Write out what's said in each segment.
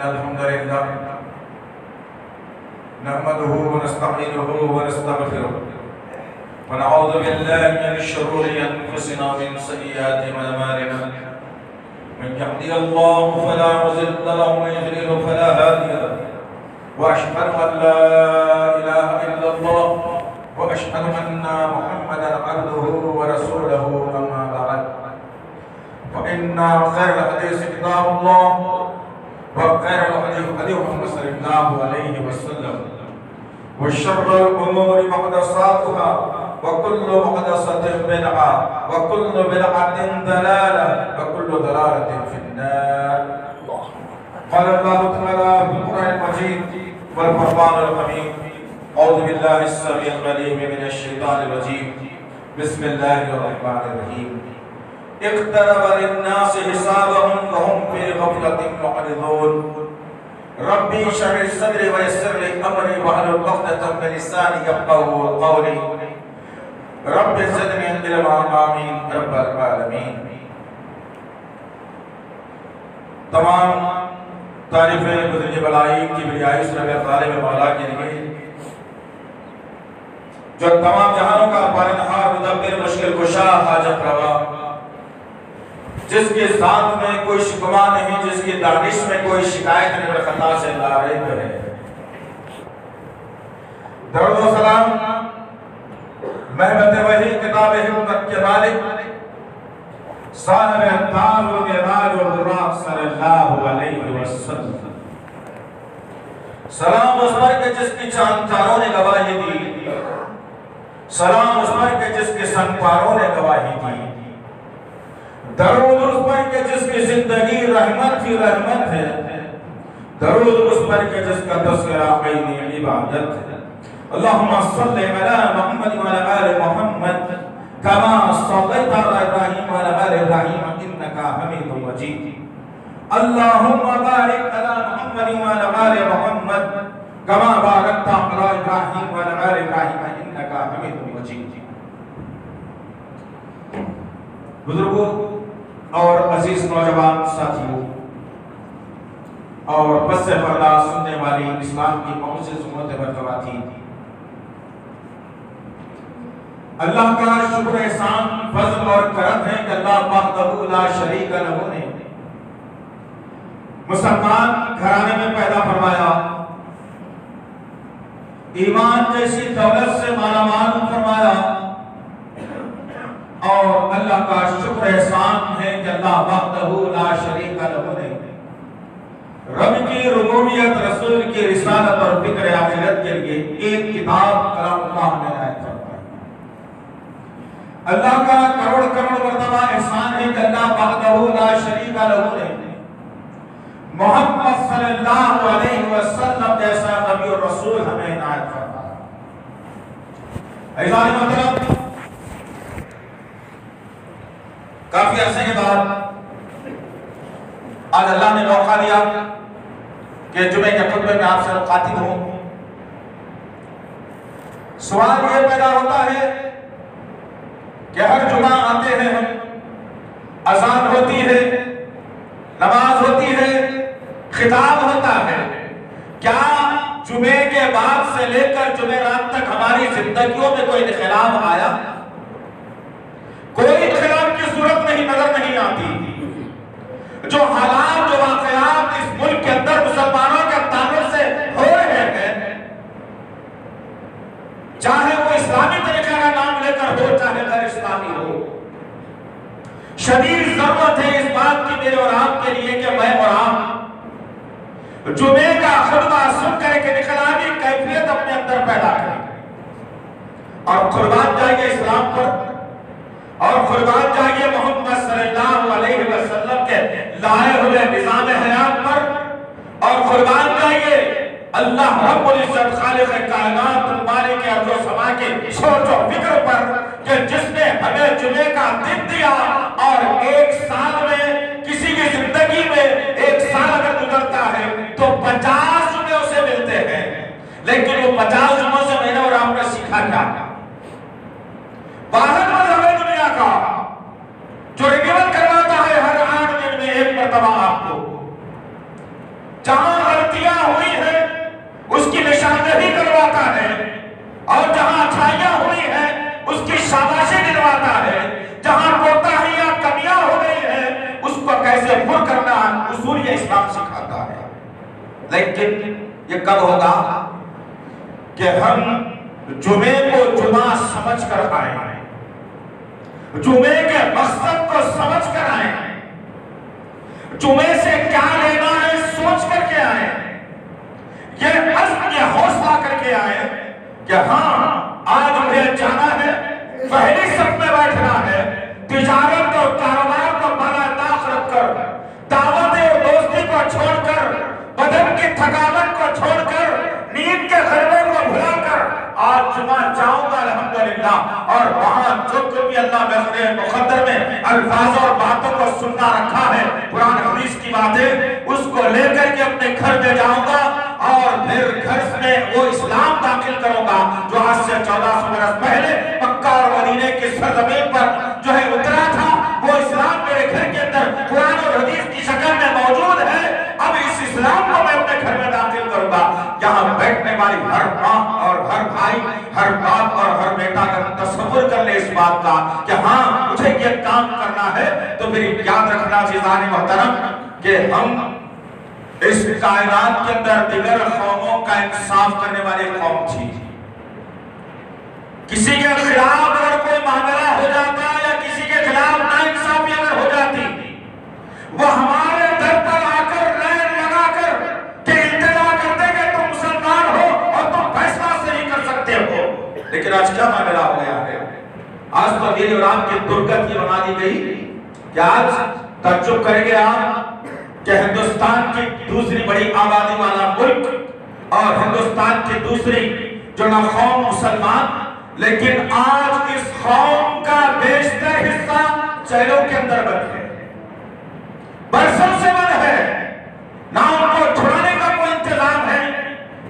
إن الحمد لله نحمده ونستعينه ونستغفره ونعوذ بالله من شرور أنفسنا ومن سيئات أعمالنا من يهده الله فلا مضل له ومن يضلل فلا هادي له وأشهد أن لا إله إلا الله وأشهد أن محمدا عبده ورسوله أما بعد فإن خير الحديث كتاب الله وخير الهدي هدي محمد صلى الله عليه وسلم وشر الأمور محدثاتها وكل محدثة بدعة وكل بدعة ضلالة وكل ضلالة في النار. قال الله تعالى في القرآن المجيد والفرقان الحميد أعوذ بالله السميع العليم من الشيطان الرجيم بسم الله الرحمن الرحيم. اقترب للناس حسابهم وهم في غفلة معرضون. ربي اشرح لي صدري ويسر لي أمري واحلل عقدة من لساني يفقهوا قولي. رب زدني علما آمين رب العالمین. تمام تعریفیں بزرگ بلائی کی بریائی سرب غالب مولا کے لیے جو تمام جہانوں کا پالنہار مدبر مشکل کشا حاجت روا، جس کے ذات میں کوئی شکوہ نہیں، جس کی دانش میں کوئی شکایت نہیں اور خطا سے لاریب ہے. درود و سلام محبت وحی کتاب حکمت کے مالک صاحب تاج و معراج و براق صلی اللہ علیہ وسلم. سلام اس پر کہ جس کی چاند تاروں نے گواہی دی، سلام اس پر کہ جس کے سنگ پاروں نے گواہی دی، درود اس پر کہ جس کی زندگی رحمت کی رحمت ہے، درود اس پر کہ جس کا تذکرہ عین عبادت ہے. اللہم صلی علی محمد وعلی آل محمد کما صلیت علی ابراہیم وعلی آل ابراہیم انکا حمید مجید. اللہم بارک علی محمد وعلی آل محمد کما بارکت علی ابراہیم وعلی آل ابراہیم انکا حمید مجید. بزرگوں اور عزیز نوجوان ساتھیوں اور پس پردہ سننے والی اسلام کی معزز امت برخواتین، اللہ کا شکر احسان فضل اور کرم ہے کہ اللہ وحدہ لا شریک لہ نے مسلمان گھرانے میں پیدا فرمایا، ایمان جیسی دولت سے مالا مال فرمایا، اور اللہ کا شکر احسان ہے کہ اللہ وحدہ لا شریک لہ نے رب کی ربوبیت، رسول کی رسالت اور فکر آخرت کے لیے ایک کتاب کلام اللہ نے عنایت فرمائی. اللہ کا کروڑ کروڑ مرتبہ احسان ہے کہ اللہ وحدہ لا شریک لہ نے محمد صلی اللہ علیہ وسلم جیسا نبی اور رسول ہمیں عنایت فرمایا. عزیزان محترم، کافی عرصے کے بعد آج اللہ نے موقع دیا کہ جمعے کے خطبے میں آپ سے مخاطب ہوں. سوال یہ پیدا ہوتا ہے کہ ہر جمعہ آتے ہیں ہم، اذان ہوتی ہے، نماز ہوتی ہے، خطاب ہوتا ہے، کیا جمعے کے بعد سے لے کر جمعرات تک ہماری زندگیوں میں کوئی انقلاب آیا؟ کوئی انقلاب کی صورت نہیں نظر نہیں آتی. جو حالات، جو واقعات اس ملک کے اندر مسلمانوں کے تعلق سے ہو رہے ہیں، چاہے وہ اسلامی طریقہ کا نام لے کر ہو چاہے غیر اسلامی ہو، شدید ضرورت ہے اس بات کی میرے اور آپ کے لیے کہ میں اور آپ جمعے کا خطبہ سن کر کے انقلابی کیفیت اپنے اندر پیدا کریں اور قربان جائیے اسلام پر، اور قربان جائیے محمد صلی اللہ علیہ وسلم کے لائے ہوئے نظام حیات پر، اور قربان جائیے اللہ رب العزت خالق کائنات مالک ارض و سما کی سوچ و فکر پر کہ جس نے ہمیں جمعے کا دن دیا. اور ایک سال میں کسی کی زندگی میں ایک سال اگر گزرتا ہے تو 50 جمعے اسے ملتے ہیں، لیکن وہ 50 جمعوں سے میں نے اور آپ نے سیکھا کیا؟ واحد مذہب ہے دنیا کا جو رینیول کرواتا ہے ہر 8 دن میں ایک مرتبہ آپ کو، جہاں لیکن یہ کب ہوگا کہ ہم جمعے کو جمعہ سمجھ کر آئیں، جمعے کے مقصد کو سمجھ کر آئیں، جمعے سے کیا لینا ہے سوچ کر کے آئیں، یہ عزم یہ حوصلہ کر کے آئیں کہ ہاں آج مجھے جانا ہے، پہلی صف میں بیٹھنا ہے، تجارت اور کاروبار کو بالا طاق رکھ کر، دعوت اور دوستی کو چھوڑ کر، بدن کی تھکاوٹ کو چھوڑ کر، نیند کے غلبے کو بھلا کر آج جمعہ جاؤں گا الحمدللہ، اور وہاں جو بھی اللہ بغیر مقدر میں الفاظ اور باتوں کو سننا رکھا ہے، قرآن حدیث کی باتیں، اس کو لے کر کے اپنے گھر میں جاؤں گا، اور پھر گھر میں وہ اسلام داخل کروں گا جو آج سے 1400 برس پہلے مکہ اور مدینے کی سرزمین پر جو ہے اترا تھا، وہ اسلام میرے گھر کے اندر قرآن اور حدیث کی شکل میں موجود ہے۔ اب اس اسلام کو میں اپنے گھر میں داخل کروں گا۔ یہاں بیٹھنے والی ہر ماں اور ہر بھائی، ہر باپ اور ہر بیٹا کا تصور کر لے اس بات کا کہ ہاں مجھے یہ کام کرنا ہے، تو پھر یاد رکھنا عزیزان محترم کہ ہم اس کائنات کے اندر دیگر قوموں کا انصاف کرنے والی قوم تھی۔ کسی کے خلاف اگر کوئی معاملہ ہو جاتا یا کسی کے خلاف ناانصافی اگر ہو جاتی، وہ ہمارے در پر آ کر لائن لگا کر کہ التجا کرتے کہ تم مسلمان ہو اور تم فیصلہ صحیح کر سکتے ہو۔ لیکن آج کیا معاملہ ہو گیا ہے؟ آج تو میری اور آپ کی درگت یہ بنا دی گئی کہ آج تعجب کریں گے آپ کہ ہندوستان کی دوسری بڑی آبادی والا ملک اور ہندوستان کی دوسری جو نہ قوم مسلمان، لیکن آج اس قوم کا بیشتر حصہ جیلوں کے اندر بند ہے، برسوں سے بند ہے، نہ ان کو چھڑانے کا کوئی انتظام ہے،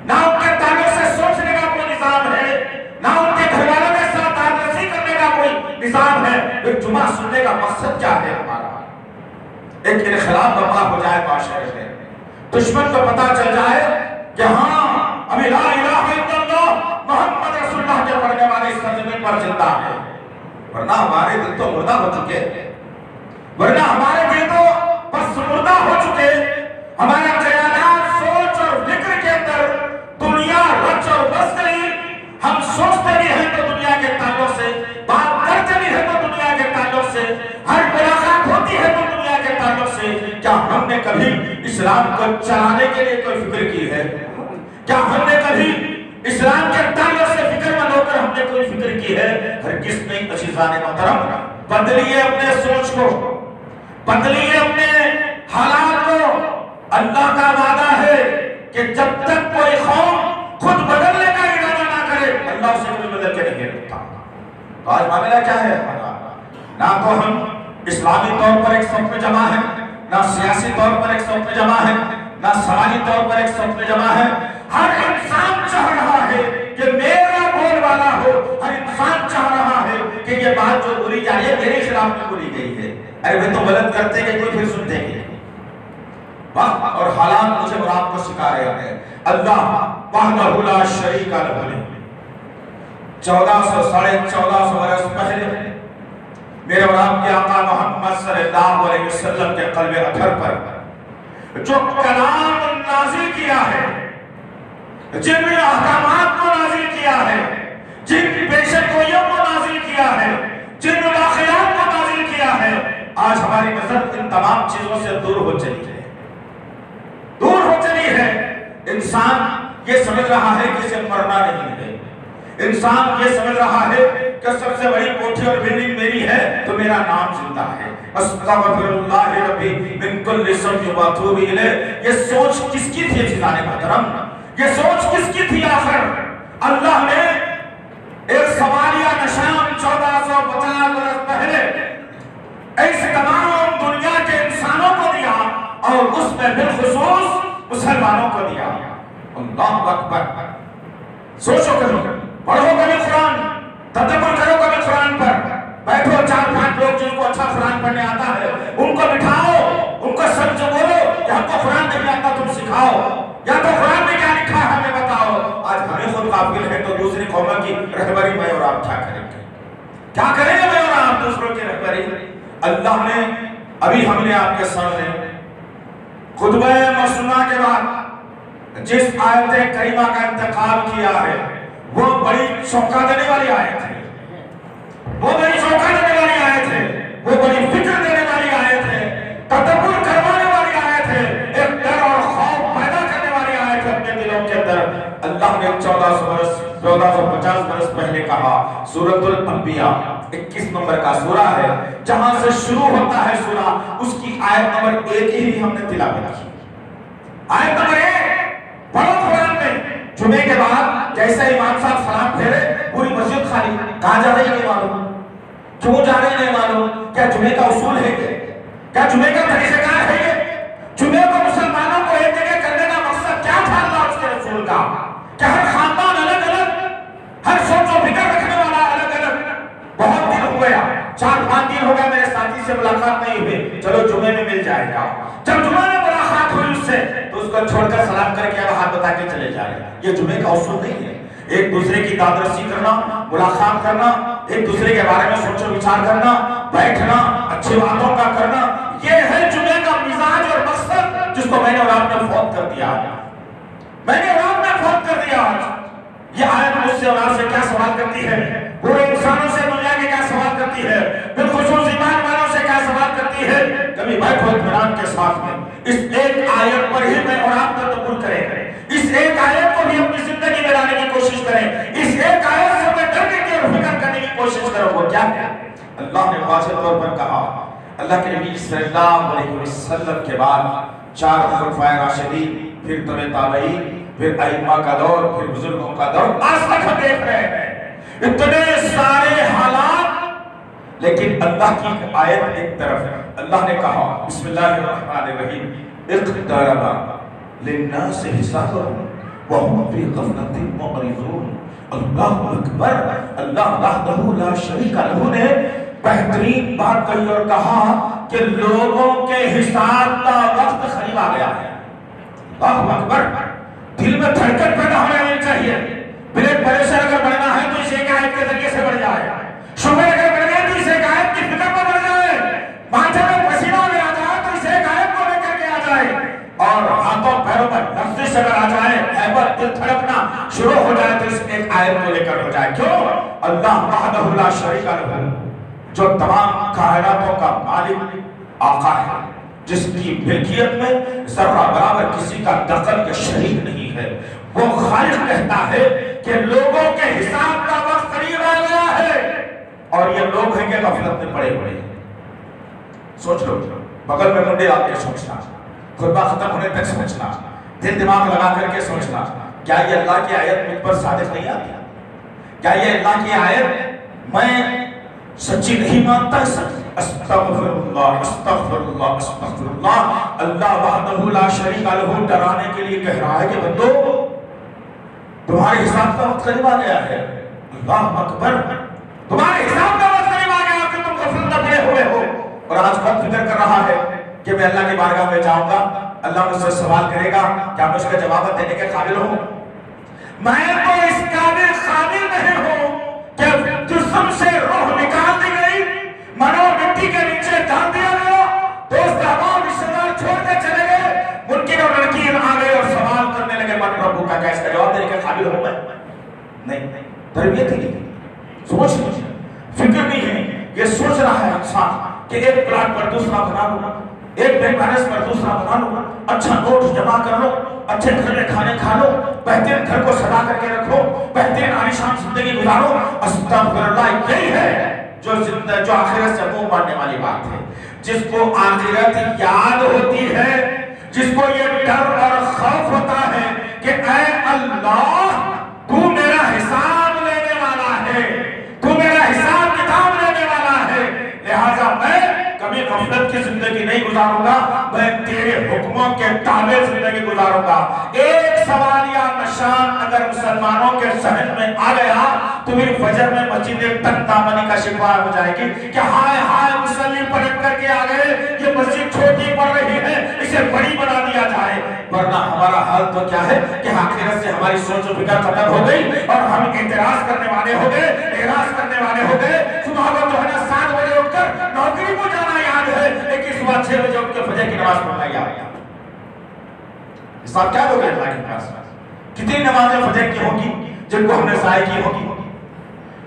نہ ان کے تعلق سے سوچنے کا کوئی نظام ہے، نہ ان کے گھر والوں کے ساتھ داررسی کرنے کا کوئی نظام ہے۔ پھر جمعہ سننے کا مقصد کیا ہے ہمارا؟ ایک انخلاف برپا ہو جائے معاشرے میں، دشمن کو پتا چل جائے کہ ہاں ابھی لا الہ الا اللہ محمد رسول اللہ کے پڑھنے والے اس سرزمین پر زندہ ہے، ورنہ ہمارے دل تو مردہ ہو چکے، ورنہ ہمارے دل تو بس مردہ ہو چکے، ہمارا خیالات سوچ اور فکر کے اندر دنیا رچ اور بس گئی، ہم سوچتے بھی ہیں تو دنیا کے تعلق سے، بات کرتے بھی ہیں تو دنیا کے تعلق سے، ہر ملاقات ہوتی ہے تو دنیا کے تعلق سے۔ کیا ہم نے کبھی اسلام کو چلانے کے لیے کوئی فکر کی ہے؟ کیا ہم نے کبھی اسلام کے تعلق سے فکر مند ہو کر ہم نے کوئی فکر کی ہے؟ ہرگز نہیں۔ عزیزان محترم، بدلیے اپنے سوچ کو، بدلیے اپنے حالات کو۔ اللہ کا وعدہ ہے کہ جب تک کوئی قوم خود بدلنے کا ارادہ نہ کرے، اللہ اسے کوئی بدل کے نہیں رکھتا۔ تو آج معاملہ کیا ہے ہمارا؟ نہ تو ہم اسلامی طور پر ایک صف میں جمع ہیں، نہ سیاسی طور پر ایک صف میں جمع ہیں، نہ سماجی طور پر ایک صف میں جمع ہیں۔ ہر انسان چاہ رہا ہے کہ میرا بول والا ہو، ہر انسان چاہ رہا ہے کہ یہ بات جو بولی جا رہی ہے میرے خلاف میں بولی گئی ہے، ارے وہ تو غلط کرتے کہ کوئی پھر سنتے ہیں۔ وقت اور حالات مجھے اور آپ کو سکھا رہے ہیں۔ اللہ وحدہ لا شریک لہ، 1400 برس پہلے میرے اور آپ کے آقا محمد صلی اللہ علیہ وسلم کے قلب اطہر پر جو کلام نازل کیا ہے، جن احکامات کو نازل کیا ہے، جن پیشن گوئیوں کو نازل کیا ہے، جن واقعات کو نازل کیا ہے، آج ہماری نظر ان تمام چیزوں سے دور ہو چلی ہے، دور ہو چلی ہے۔ انسان یہ سمجھ رہا ہے کہ اسے مرنا نہیں ہے، انسان یہ سمجھ رہا ہے کہ سب سے بڑی کوٹھی اور بلڈنگ میری ہے تو میرا نام زندہ ہے۔ استغفر اللہ ربی من کل ذنب واتوب الیہ۔ یہ سوچ کس کی تھی عزیزان محترم؟ یہ سوچ کس کی تھی آخر؟ اللہ نے ایک سوالیہ نشان 1450 برس پہلے ایسے تمام دنیا کے انسانوں کو دیا اور اس میں بالخصوص مسلمانوں کو دیا۔ اللہ اکبر! سوچو کرو، پڑھو کبھی قرآن، تدبر کرو کبھی قرآن پر، بیٹھو 4-5 لوگ جن کو اچھا قرآن پڑھنے آتا ہے ان کو بٹھاؤ، ان کو سمجھو، بولو کہ ہم کو قرآن نہیں آتا تم سکھاؤ، یا تو قرآن میں کیا لکھا ہے ہمیں بتاؤ۔ آج ہمیں خود غافل ہے تو دوسری قوموں کی رہبری میں اور آپ کیا کریں گے؟ کیا کریں گے میں اور آپ دوسروں کی رہبری؟ اللہ نے ابھی ہم نے آپ کے سامنے خطبہ مسنونہ کے بعد جس آیت کریمہ کا انتخاب کیا ہے وہ بڑی چونکا دینے والی آیت ہے، وہ بڑی چونکا دینے والی آیت ہے، وہ بڑی فکر دینے والی آیت ہے، تدبر کروانے والی آیت ہے، ایک ڈر اور خوف پیدا کرنے والی آیت ہے اپنے دلوں کے اندر۔ اللہ نے 1450 برس پہلے کہا، سورۃ الانبیاء 21 نمبر کا سورہ ہے، جہاں سے شروع ہوتا ہے سورہ، اس کی آیت نمبر 1 ہی ہم نے تلاوت کی۔ آیت نمبر 1 پڑھو قرآن میں، جمعے کے بعد جیسے امام صاحب سلام پھیرے پوری مسجد خالی، کہاں جا رہی نہیں معلوم، کیوں جا رہی نہیں معلوم، کیا جمعے کا اصول ہے کیا جمعے کا طریقہ کار ہے یہ؟ جمعے کو مسلمانوں کو ایک جگہ کرنے کا مقصد کیا تھا اللہ اس کے رسول کا؟ کہ ہر خاندان الگ الگ، ہر سوچ و فکر رکھنے والا الگ الگ۔ بہت دن ہو گیا، 4-5 دن ہو گیا میرے ساتھی سے ملاقات نہیں ہوئی، چلو جمعے میں مل جائے گا۔ جب جمعے میں ملاقات ہوئی اس سے تو اس کو چھوڑ کر سلام کر کے ہاتھ بتا کے چلے جا رہے، یہ جمعے کا اصول نہیں ہے۔ ایک دوسرے کی دادرسی کرنا، ملاقات کرنا، ایک دوسرے کے بارے میں سوچ و وچار کرنا، بیٹھنا، اچھی باتوں کا کرنا، یہ ہے جمعے کا مزاج اور مقصد، جس کو میں نے اور آپ نے فوت کر دیا، میں نے اور آپ نے فوت کر دیا۔ یہ آیت مجھ سے اور آپ سے کیا سوال کرتی ہے؟ پورے انسانوں سے دنیا کے کیا سوال کرتی ہے؟ بالخصوص ایمان والوں سے کیا سوال کرتی ہے؟ کبھی بیٹھو اطمینان کے ساتھ میں، اس ایک آیت پر ہی میں اور آپ تدبر کریں، اس ایک آیت کو بھی اپنی زندگی میں لانے کی کوشش کریں، اس ایک آیت سے میں ڈرنے کی اور فکر کرنے کی کوشش کروں۔ وہ کیا ہے؟ اللہ نے واضح طور پر کہا، اللہ کے نبی صلی اللہ علیہ وسلم کے بعد 4 خلفائے راشدین، پھر تبع تابعین، پھر ائمہ کا دور، پھر بزرگوں کا دور، آج تک ہم دیکھ رہے ہیں اتنے سارے حالات، لیکن اللہ کی آیت ایک طرف ہے۔ اللہ نے کہا بسم اللہ الرحمن الرحیم، اقترب للناس حسابهم وهم في غفلة معرضون۔ اللہ اکبر، اللہ وحدہ لا شریک لہ نے بہترین بات کہی اور کہا کہ لوگوں کے حساب کا وقت قریب آ گیا ہے۔ اللہ اکبر، دل میں دھڑکن پیدا ہونے چاہیے۔ بلڈ پریشر اگر بڑھنا ہے تو اس ایک آیت کے ذریعے سے بڑھ جائے، شوگر اگر بڑھ گئے تو اس ایک آیت کی فکر میں بڑھ جائے، ماتھے میں پسینہ اگر آ جائے تو اس ایک آیت کو لے کر کے آ جائے، اور ہاتھوں پیروں میں لفظ اگر آ جائے، ہیبت دل دھڑکنا شروع ہو جائے تو اس ایک آیت کو لے کر ہو جائے۔ کیوں؟ اللہ وحدہ لا شریک لہ، جو تمام کائناتوں کا مالک آقا ہے، جس کی ملکیت میں ذرہ برابر کسی کا دخل یا شریک نہیں ہے، وہ خالق کہتا ہے کہ لوگوں کے حساب کا وقت قریب آ گیا ہے، اور یہ لوگ ہیں کہ غفلت میں پڑے ہوئے ہیں۔ سوچ لو، بغل میں منڈے آپ کے سوچنا، خطبہ ختم ہونے تک سوچنا، دل دماغ لگا کر کے سوچنا، کیا یہ اللہ کی آیت مجھ پر صادق نہیں آتی؟ کیا یہ اللہ کی آیت میں سچی نہیں مانتا؟ استغفر اللہ استغفر اللہ استغفر اللہ۔ اللہ وحدہ لا شریک لہ ڈرانے کے لیے کہہ رہا ہے کہ بندو تمہارے حساب کا وقت قریب آ گیا ہے۔ اللہ اکبر، تمہارے حساب کا وقت قریب آ گیا کہ تم غفلت میں پڑے ہوئے ہو، اور آج خود فکر کر رہا ہے کہ میں اللہ کی بارگاہ میں جاؤں گا، اللہ مجھ سے سوال کرے گا، کیا میں اس کا جواب دینے کے قابل ہوں؟ میں تو اس قابل نہیں ہوں کہ جسم سے روح نکال دی گئی، منو مٹی کے نیچے ڈال دیا گیا، دوست احباب رشتہ دار چھوڑ کے چلے گئے، منکر اور نکیر آ گئے اور سوال کرنے لگے، من ربو کا، کیا اس کا جواب دینے کے قابل ہوں میں؟ نہیں، تربیت ہی نہیں، سوچ نہیں، فکر نہیں ہے۔ یہ سوچ رہا ہے انسان کہ ایک پلاٹ پر دوسرا بنا لوں، ایک بینک بیلنس پر دوسرا بنا لوں، اچھا نوٹ جمع کر لو، اچھے گھر میں کھانے کھا لو، بہترین گھر کو سجا کر کے رکھو، بہترین عالیشان زندگی گزارو۔ استغفر اللہ، یہی ہے جو آخرت سے منہ مارنے والی بات ہے۔ جس کو آخرت یاد ہوتی ہے، جس کو یہ ڈر اور خوف ہوتا ہے کہ اے اللہ تو میرا حساب لینے والا ہے، تو میرا حساب کتاب لینے والا ہے، لہذا میں کبھی غفلت کی زندگی نہیں گزاروں گا، میں تیرے حکموں کے تابع زندگی گزاروں گا۔ ایک سوال یا نشان اگر مسلمانوں کے ذہن میں آ گیا تو پھر فجر میں مسجد تک دامنی کا شکوہ ہو جائے گی کہ ہائے ہائے مصلی پلٹ کر کے آ گئے، یہ مسجد چھوٹی پڑ رہی ہے، اسے بڑی بنا دیا جائے۔ ورنہ ہمارا حال تو کیا ہے کہ آخرت سے ہماری سوچ و فکر ختم ہو گئی اور ہم اعتراض کرنے والے ہو گئے، اعراض کرنے والے ہو گئے۔ صبح کو جو ہے نا 7 بجے اٹھ کر نوکری کو جانا یاد ہے، لیکن صبح 6 بجے اٹھ کے فجر کی نماز پڑھنا یاد ہے۔ حساب کیا لوگ ہیں اللہ کے پاس؟ کتنی نمازیں فجر کی ہوگی جن کو ہم نے ضائع کی ہوگی؟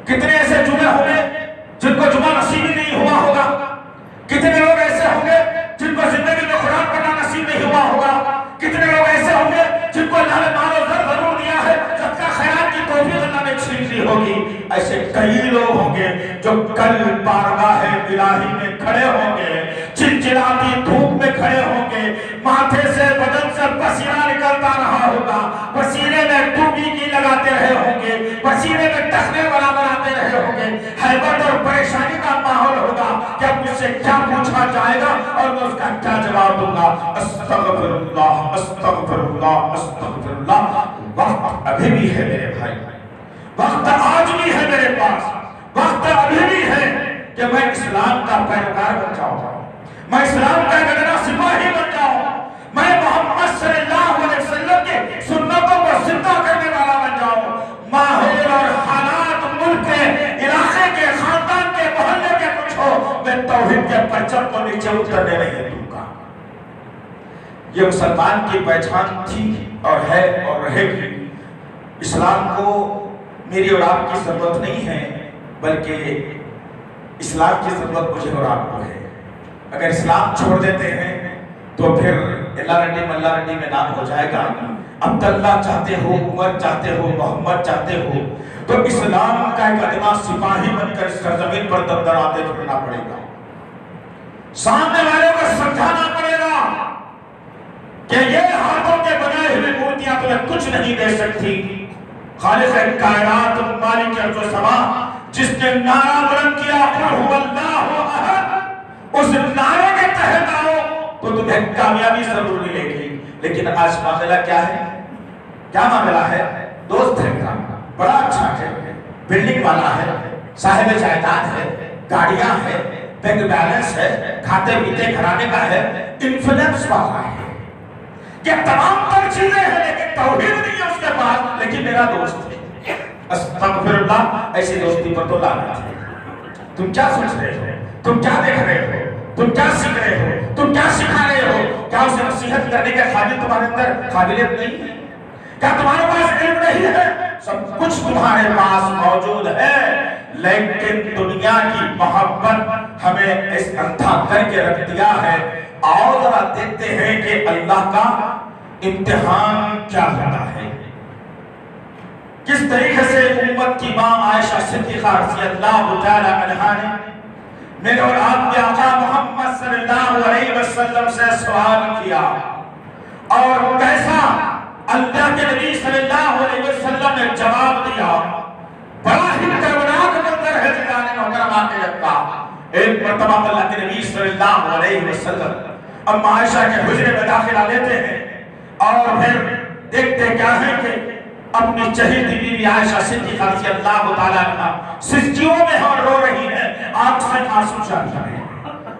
کتنے ایسے جمعے ہوں گے جن کو جمعہ نصیب ہی نہیں ہوا ہوگا؟ کتنے لوگ ایسے ہوں گے جن کو زندگی میں قرآن پڑھنا نصیب نہیں ہوا ہوگا؟ کتنے لوگ ایسے ہوں گے جن کو اللہ نے مال و زر ضرور دیا ہے، صدقہ خیرات کی توفیق اللہ نے چھین لی ہوگی؟ ایسے کئی لوگ ہوں گے جو کل بارگاہ الہی میں کھڑے ہوں گے، چلچلاتی دھوپ میں کھڑے ہوں گے، ماتھے سے بدن سے پسینہ نکلتا رہا ہوگا، پسینے میں ٹوپی کی لگاتے رہے ہوں گے، پسینے میں ٹخنے بناتے رہے ہوں گے، ہیبت اور پریشانی کا ماحول ہوگا کہ اب مجھ سے کیا پوچھا جائے گا اور میں اس کا کیا جواب دوں گا۔ استغفر اللہ استغفر اللہ استغفر اللہ۔ وقت ابھی بھی ہے میرے بھائی، وقت آج بھی ہے میرے پاس، وقت ابھی بھی ہے کہ میں اسلام کا پیروکار بن جاؤں، میں اسلام کا گدرا سپاہی بن جاؤں، میں محمد صلی اللہ علیہ وسلم کے سنتوں کو زندہ کرنے والا بن جاؤں۔ ماحول اور حالات ملک کے، علاقے کے، خاندان کے، محلے کے کچھ ہو، میں توحید کے پرچم کو نیچے اترنے نہیں دوں گا۔ یہ مسلمان کی پہچان تھی اور ہے اور رہے گی۔ اسلام کو میری اور آپ کی ضرورت نہیں ہے، بلکہ اسلام کی ضرورت مجھے اور آپ کو ہے۔ اگر اسلام چھوڑ دیتے ہیں تو پھر اللہ رڈی میں نام ہو جائے گا۔ عبداللہ چاہتے ہو، عمر چاہتے ہو، محمد چاہتے ہو، تو اسلام کا ایک ادنا سپاہی بن کر سرزمین پر دمدراتے پھرنا پڑے گا۔ سامنے والے کو سمجھانا پڑے گا کہ یہ ہاتھوں کے بنائے ہوئے مورتیاں تمہیں کچھ نہیں دے سکتی۔ خالق کائنات مالک ارض و سما جس نے نعرہ بلند کیا قل هو اللہ احد، اس نعرے کے تحت آؤ تو تمہیں کامیابی ضرور ملے گی۔ لیکن آج معاملہ کیا ہے؟ کیا معاملہ ہے؟ دوست ہے میرا، بڑا اچھا ہے، بلڈنگ والا ہے، صاحب جائیداد ہے، گاڑیاں ہے، بینک بیلنس ہے، کھاتے پیتے گھرانے کا ہے، انفلوئنس والا ہے، یہ تمام تر چیزیں ہیں، لیکن توحید نہیں ہے اس کے پاس، لیکن میرا دوست ہے۔ استغفر اللہ، ایسی دوستی پر تو لعنت ہے۔ تم کیا سوچ رہے ہو؟ تم کیا دیکھ رہے ہو؟ تم کیا سیکھ رہے ہو؟ تم کیا سکھا رہے ہو؟ کیا اسے نصیحت کرنے کے قابل تمہارے اندر قابلیت نہیں ہے؟ کیا تمہارے پاس علم نہیں ہے؟ سب کچھ تمہارے پاس موجود ہے، لیکن دنیا کی محبت ہمیں اس اندھا کر کے رکھ دیا ہے۔ آؤ ذرا دیکھتے ہیں کہ اللہ کا امتحان کیا ہوتا ہے، کس طریقے سے امت کی ماں عائشہ صدیقہ رضی اللہ تعالی عنہا نے میرے اور آپ کے آقا محمد صلی اللہ علیہ وسلم سے سوال کیا، اور کیسا اللہ کے نبی صلی اللہ علیہ وسلم نے جواب دیا۔ بڑا ہی دردناک منظر ہے جنان محترمہ کے کا۔ ایک مرتبہ اللہ کے نبی صلی اللہ علیہ وسلم اما عائشہ کے حجرے میں داخلہ لیتے ہیں، اور پھر دیکھتے کیا ہے کہ اپنی چہیتی بیوی عائشہ صدیقہ رضی اللہ تعالیٰ عنہ سجدوں میں اور رو رہی ہے، آنکھ سے آنسو جاری ہیں۔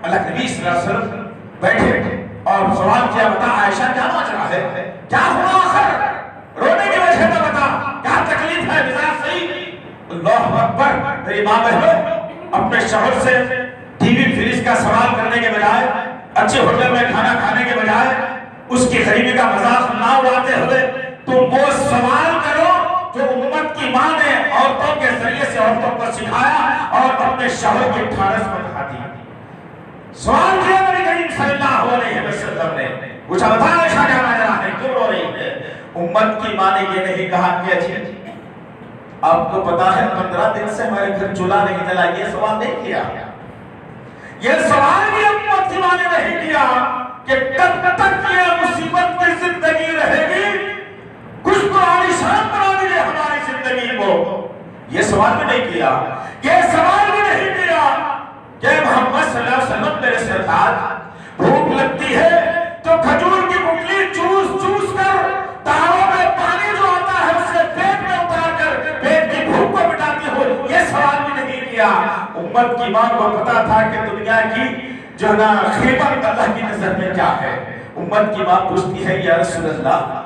اللہ کے نبی صلی اللہ علیہ وسلم بیٹھے اور سوال کیا، بتا عائشہ کیا ماجرا ہے، کیا ہوا آخر، رونے کی وجہ تو بتا، کیا تکلیف ہے، مزاج صحیح؟ اللہ اکبر۔ میری ماں بہنوں، اپنے شوہر سے ٹی وی فریج کا سوال کرنے کے بجائے، اچھے ہوٹل میں کھانا کھانے کے بجائے، اس کی غریبی کا مذاق نہ اڑاتے ہوئے تم وہ سوال کرو جو امت کی ماں نے عورتوں کے ذریعے سے عورتوں کو سکھایا اور اپنے شوہر کی ٹھارس پر دکھا دی۔ سوال کیا نبی کریم صلی اللہ علیہ وسلم نے، پوچھا بتا عائشہ کیا ماجرا ہے، کیوں رو رہی ہے؟ امت کی ماں نے یہ نہیں کہا کہ اچھی آپ کو پتا ہے 15 دن سے ہمارے گھر چولہا نہیں جلا، یہ سوال نہیں کیا۔ یہ سوال بھی امت کی ماں نے نہیں کیا کہ کب تک یہ مصیبت کی زندگی رہے گی، کچھ تو عالیشان بنا دیجئے ہماری زندگی کو۔ یہ سوال بھی نہیں کیا، یہ سوال بھی نہیں کیا کہ محمد صلی اللہ علیہ وسلم میرے سرکار بھوک لگتی ہے تو کھجور کی گٹلی چوس چوس کر تاروں میں پانی جو آتا ہے اسے پیٹ میں اتار کر پیٹ کی بھوک کو مٹاتی ہو، یہ سوال بھی نہیں کیا۔ امت کی ماں کو پتا تھا کہ دنیا کی جو نا قیمت اللہ کی نظر میں کیا ہے۔ امت کی ماں پوچھتی ہے، یا رسول اللہ،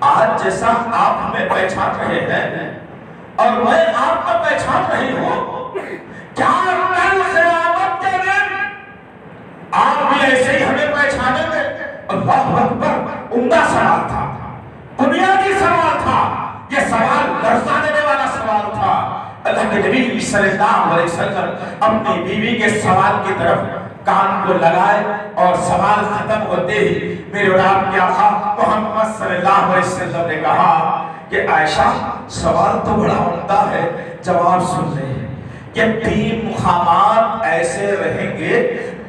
آج جیسا آپ ہمیں پہچان رہے ہیں اور میں آپ کو پہچان رہی ہوں، کیا کل قیامت کے دن آپ بھی ایسے ہی ہمیں پہچانیں گے؟ اللہ اکبر، عمدہ سوال تھا، کے نبی صلی اللہ علیہ وسلم اپنی بیوی کے سوال کی طرف کان کو لگائے اور سوال ختم ہوتے ہی میرے اور آپ کے آقا محمد صلی اللہ علیہ وسلم نے کہا کہ عائشہ سوال تو بڑا عمدہ ہے، جواب سن رہے ہیں کہ 3 مقامات ایسے رہیں گے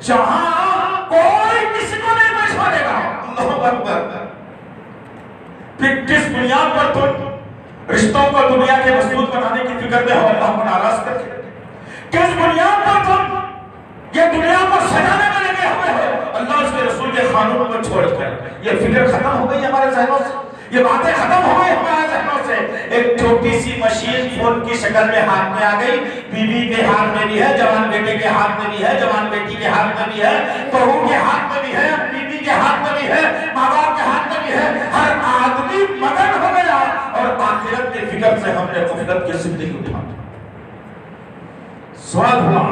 جہاں کوئی کسی کو نہیں پہچانے گا۔ اللہ اکبر۔ پھر کس بنیاد پر تم رشتوں کو دنیا کے مضبوط بنانے کی فکر میں ہو اللہ کو ناراض کر کے؟ کس بنیاد پر تم یہ دنیا کو سجانے میں لگے ہوئے ہو اللہ اس کے رسول کے قانون کو چھوڑ کر؟ یہ فکر ختم ہو گئی ہمارے ذہنوں سے، یہ باتیں ختم ہو گئی ہمارے ذہنوں سے۔ ایک چھوٹی سی مشین فون کی شکل میں ہاتھ میں آ گئی، بیوی کے ہاتھ میں بھی ہے، جوان بیٹے کے ہاتھ میں بھی ہے، جوان بیٹی کے ہاتھ میں بھی ہے، بہو کے ہاتھ میں بھی ہے، بیوی کے ہاتھ میں بھی ہے، ماں باپ کے ہاتھ میں بھی ہے۔ ہر آدمی مگن ہو گیا اور آخرت کی فکر سے ہم نے غفلت کی زندگی اٹھا۔ سوال ہوا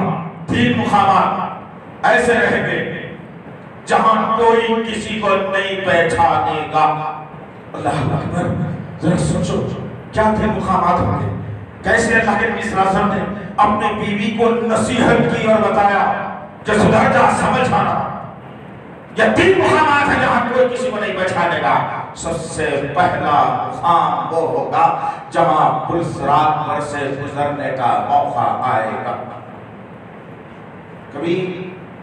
3 مقامات ایسے رہیں گے جہاں کوئی کسی کو نہیں پہچانے گا۔ اللہ اکبر، ذرا سوچو کیا 3 مقامات ہوں گے؟ کیسے اللہ کے نبی صلی اللہ علیہ وسلم نے اپنی بیوی کو نصیحت کی اور بتایا کہ سدھر جا، سمجھ آنا۔ یہ 3 مقامات ہیں جہاں کوئی کسی کو نہیں پہچانے گا۔ سب سے پہلا مقام وہ ہوگا جہاں پلسرات پر سے گزرنے کا موقع آئے گا۔ کبھی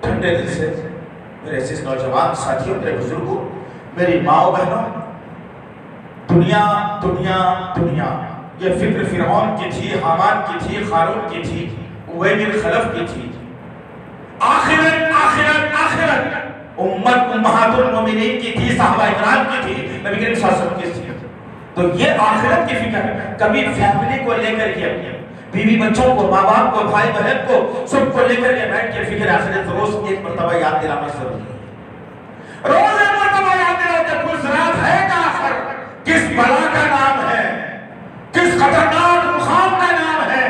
ٹھنڈے دل سے میرے عزیز نوجوان ساتھیوں، میرے بزرگوں، میری ماں و بہنوں، دنیا دنیا دنیا، یہ فکر فرعون کی تھی، حامان کی تھی، قارون کی تھی، ابی بن خلف کی تھی۔ آخرت آخرت آخرت امت امہات المومنین کی تھی، صحابہ اکرام کی تھی، نبی کریم صلی اللہ علیہ وسلم کی تھی۔ تو یہ آخرت کی فکر کبھی فیملی کو لے کر کے، بیوی بچوں کو، ماں باپ کو، بھائی بہن کو، سب کو لے کر کے بیٹھ کے فکر آخرت روز ایک مرتبہ یاد دلانا ضروری ہے۔ روز ایک مرتبہ یاد دلاؤ کہ پلسرات ہے کا آخر کس بلا کا نام ہے، کس خطرناک مقام کا نام ہے،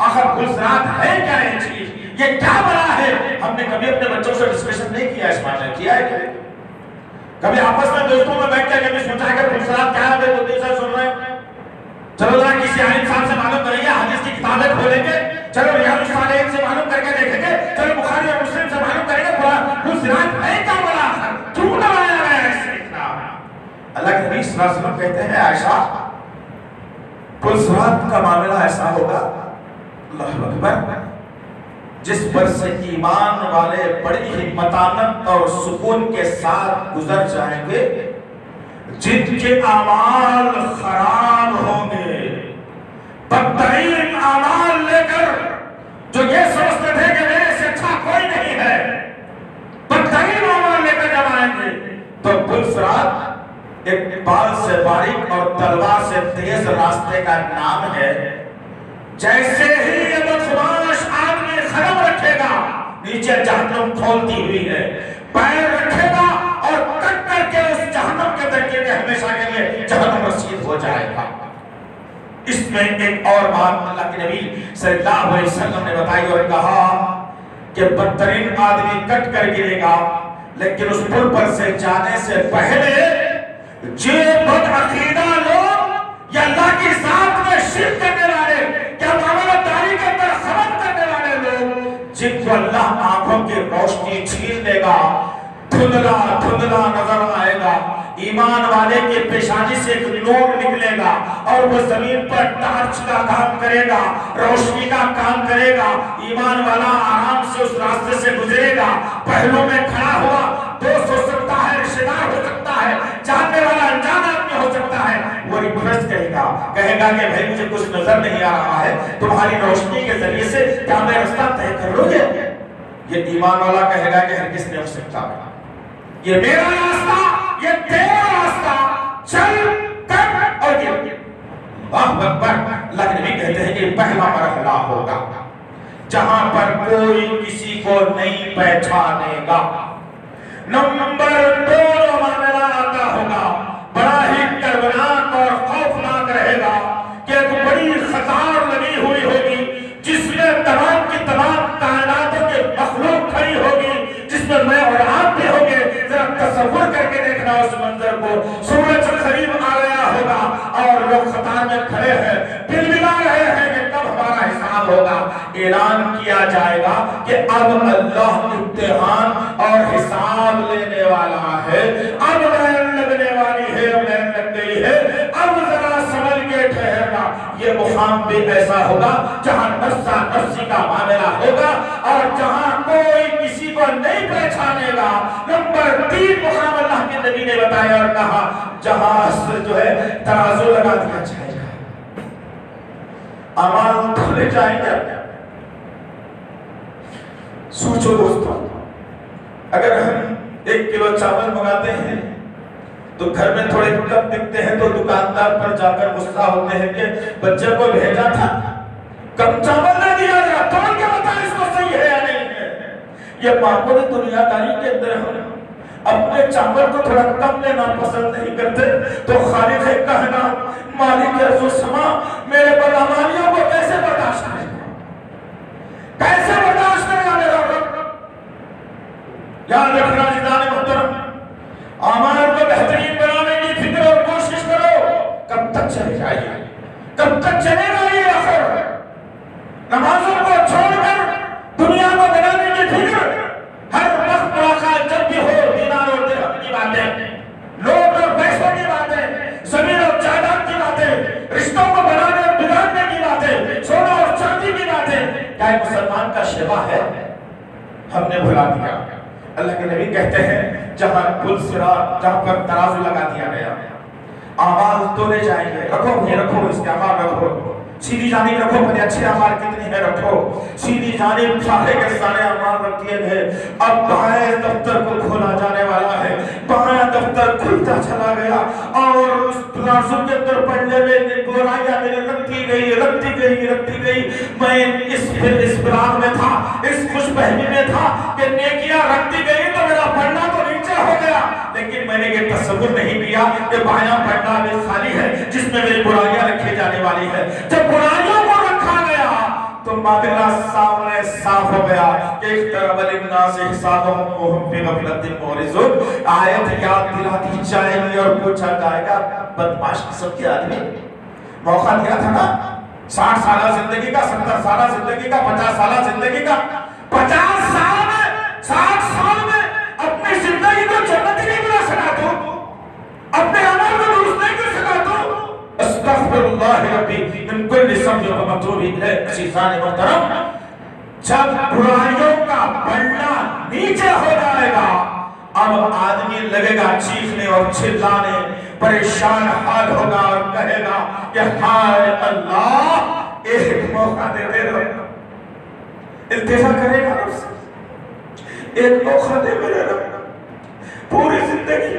آخر پلسرات ہے کیا یہ چیز، یہ کیا بلا ہے؟ ہم نے کبھی اپنے بچوں سے ڈسکشن نہیں کیا، اس بات نے کیا ہے کبھی آپس میں دوستوں میں بیٹھ کے کبھی سوچا کہ پلسرات کیا ہے؟ وہ دوسرے سن رہے ہیں، چلو ذرا کسی عالم صاحب سے معلوم کریں گے، حدیث کی کتابیں کھولیں گے، چلو ریاض الصالحین سے معلوم کر کے دیکھیں گے، چلو بخاری اور مسلم سے معلوم کریں گے، پلسرات ہے کیا بلا آخر، کیوں لگایا گیا ہے اس اتنا؟ اللہ کے نبی صلی اللہ علیہ وسلم کہتے ہیں عائشہ پلسرات کا معاملہ ایسا ہوگا، اللہ اکبر، جس پر سے ایمان والے بڑی ہی متانت اور سکون کے ساتھ گزر جائیں گے، جن کے اعمال خراب ہوں گے، بدترین اعمال لے کر، جو یہ سوچتے تھے کہ میرے سے اچھا کوئی نہیں ہے، بدترین اعمال لے کر جب آئیں گے تو پلسرات ایک بال سے باریک اور تلوار سے تیز راستے کا نام ہے۔ جیسے ہی یہ بدخواش آدمی قدم رکھے گا، نیچے جہنم کھولتی ہوئی ہے، پیر رکھے گا اور کٹ کر کے اس جہنم کے درکے میں ہمیشہ کے لیے جہنم رسید ہو جائے گا۔ اس میں ایک اور بات اللہ کے نبی صلی اللہ علیہ وسلم نے بتائی اور کہا کہ بدترین آدمی کٹ کر گرے گا، لیکن اس پل پر سے جانے سے پہلے جو بد عقیدہ لوگ یا اللہ کی ذات میں شرک کرنے والے یا معاملہ داری کے اندر خراب کرنے والے لوگ، جن کو اللہ آنکھوں کی روشنی چھین لے گا، دھندلا دھندلا نظر آئے گا، ایمان والے کے پیشانی سے ایک نور نکلے گا اور وہ زمین پر ٹارچ کا کام کرے گا، روشنی کا کام کرے گا، ایمان والا آرام سے اس راستے سے گزرے گا، پہلوں میں کھڑا ہوا، دوست ہو سکتا ہے، رشتہ دار ہو سکتا ہے، جاننے والا انجان آدمی ہو سکتا ہے، وہ ریکویسٹ کہے گا کہ بھائی مجھے کچھ نظر نہیں آ رہا ہے، تمہاری روشنی کے ذریعے سے کیا میں راستہ طے کر لوں گے؟ یہ ایمان والا کہے گا کہ ہرگز نہیں ہو سکتا، یہ میرا راستہ، یہ تیرا راستہ، چل کر اور گر۔ اللہ اکبر، اللہ کے نبی کہتے ہیں کہ پہلا مرحلہ ہوگا جہاں پر کوئی کسی کو نہیں پہچانے گا۔ نمبر 2 معاملہ آتا ہوگا، بڑا ہی کربناک اور خوفناک رہے گا کہ ایک بڑی خطار لگی ہوئی ہوگی جس میں تمام کی تمام کائناتوں کے مخلوق کھڑی ہوگی، جس میں میں اور آپ بھی ہوں گے۔ ذرا تصور کر کے دیکھنا اس منظر کو، سورج قریب آ گیا ہوگا اور لوگ قطار میں کھڑے ہیں، بلبلا رہے ہیں کہ کب ہمارا حساب اب اللہ امتحان اور حساب لینے والا ہے، اب لائن لگنے والی ہے، اب لائن لگ گئی ہے، اب ذرا سمجھ کے ٹھہرنا۔ یہ مقام بھی ایسا ہوگا جہاں نفسا نفسی کا معاملہ ہوگا اور جہاں کوئی کسی کو نہیں پہچانے گا۔ نمبر 3 مقام اللہ کے نبی نے بتایا اور کہا جہاں جو ہے ترازو لگا دیا جائے گا، اعمال کھلے جائیں گے۔ سوچو دوستو، اگر ہم 1 کلو چاول منگاتے ہیں تو گھر میں تھوڑے کم دکھتے ہیں تو دکاندار پر جا کر غصہ ہوتے ہیں کہ بچے کو بھیجا تھا، کم چاول نہ دیا گیا، توڑ کے بتا اس کو صحیح ہے یا نہیں ہے۔ یہ معمولی دنیا داری کے اندر ہم اپنے چاول کو تھوڑا کم لینا پسند نہیں کرتے تو خالق کہنا مالک ارض و سما میرے بدعمالیوں کو کیسے برداشت کرے گا، کیسے برداشت کرے گا میرا رب۔ یاد رکھنا جنان محترم، اعمال کو بہترین بنانے کی فکر اور کوشش کرو۔ کب تک چلے جائیے، کب تک چلے گا یہ آخر؟ نمازوں کو چھوڑ کر دنیا کو بنانے کی فکر، ہر وقت ملاقات جب بھی ہو دینار اور درہم کی باتیں، لوگ اور پیسوں کی باتیں، زمین اور جائیداد کی باتیں، رشتوں کو بنانے اور بگاڑنے کی باتیں، سونا اور چاندی کی باتیں، کیا یہ مسلمان کا شیوا ہے؟ ہم نے بھلا دیا۔ اللہ کے نبی کہتے ہیں جہاں پل صراط، جہاں پر ترازو لگا دیا گیا، اعمال تولے جائیں گے۔ رکھو بھائی رکھو، اس کے اعمال رکھو، سیدھی جانب رکھو، بڑے اچھے اعمال کتنے ہیں رکھو، سیدھی جانب سارے کے سارے اعمال رکھ دیے گئے۔ اب بائیں دفتر کو کھولا جانے والا ہے، بائیں دفتر کھلتا چلا گیا اور اس ترازو کے اندر پڑنے میں برائیاں میرے رکھتی گئی رکھتی گئی رکھتی گئی۔ میں اس بلاغ میں تھا، اس خوش فہمی میں تھا کہ نیکیاں رکھتی گئی تو میرا پڑھنا تو نیچے ہو گیا، لیکن میں نے یہ تصور نہیں کیا کہ بایاں پڑھنا بھی خالی ہے جس میں میری برائیاں رکھی جانے والی ہے۔ جب برائیوں کو رکھا گیا تو معاملہ سامنے صاف ہو گیا کہ اقترب للناس حسابهم وهم في غفلة معرضون۔ آیت یاد دلاتی جائے گی اور پوچھا جائے گا بدمعاش قسم کے آدمی، موقع دیا تھا نا 60 سالہ زندگی کا، 70 سالہ زندگی کا، 50 سالہ زندگی کا، 50 سال میں 60 سال میں اپنی زندگی کو جنت نہیں بنا سکا تو، اپنے عمل کو درست نہیں کر سکا تو، استغفر اللہ ربی من کل ذنب و متوب الیہ۔ عزیزان محترم، جب برائیوں کا بڑھنا نیچے ہو جائے گا اب آدمی لگے گا چیخنے اور چلانے، پریشان حال ہوگا اور کہے گا کہ ہائے اللہ ایک موقع دے دے رب، التجا کرے گا رب سے، ایک موقع دے میرے رب۔ پوری زندگی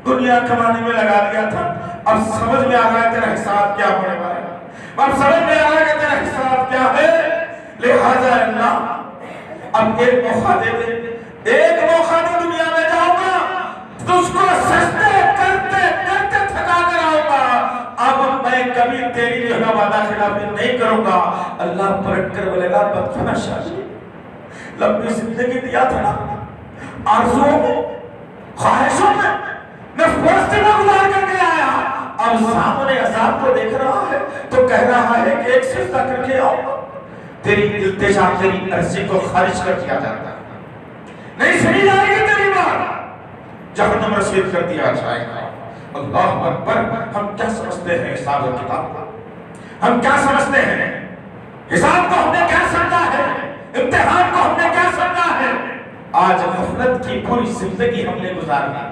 دنیا کمانے میں لگا دیا تھا، اب سمجھ میں آ رہا ہے تیرا حساب کیا ہونے والا ہے، اب سمجھ میں آ رہا ہے کہ تیرا حساب کیا ہے، لہذا اللہ اب ایک موقع دے دے، ایک موقع دے، دنیا میں جاؤں گا تجھ کو سجدے کرتے کرتے تھکا کر آؤں گا، اب میں کبھی تیری جو ہے وعدہ خلافی نہیں کروں گا۔ اللہ پلٹ کر بولے گا بدخنا شاہی، لمبی زندگی دیا تھا نا، آرزوؤں میں، خواہشوں میں، نفس پرستی میں گزار کر کے آیا، اب سامنے عذاب کو دیکھ رہا ہے تو کہہ رہا ہے کہ ایک سجدہ کر کے آؤں گا۔ تیری التجا، تیری عرضی کو خارج کر دیا جاتا ہے، نہیں سنی جائے گی تیری بات، جہنم رسید کر دیا جائے گا۔ اللہ اکبر۔ ہم کیا سمجھتے ہیں حساب و کتاب کا؟ ہم کیا سمجھتے ہیں حساب کو؟ ہم نے کیا سمجھا ہے امتحان کو؟ ہم نے کیا سمجھا ہے؟ آج غفلت کی پوری زندگی ہم نے گزاری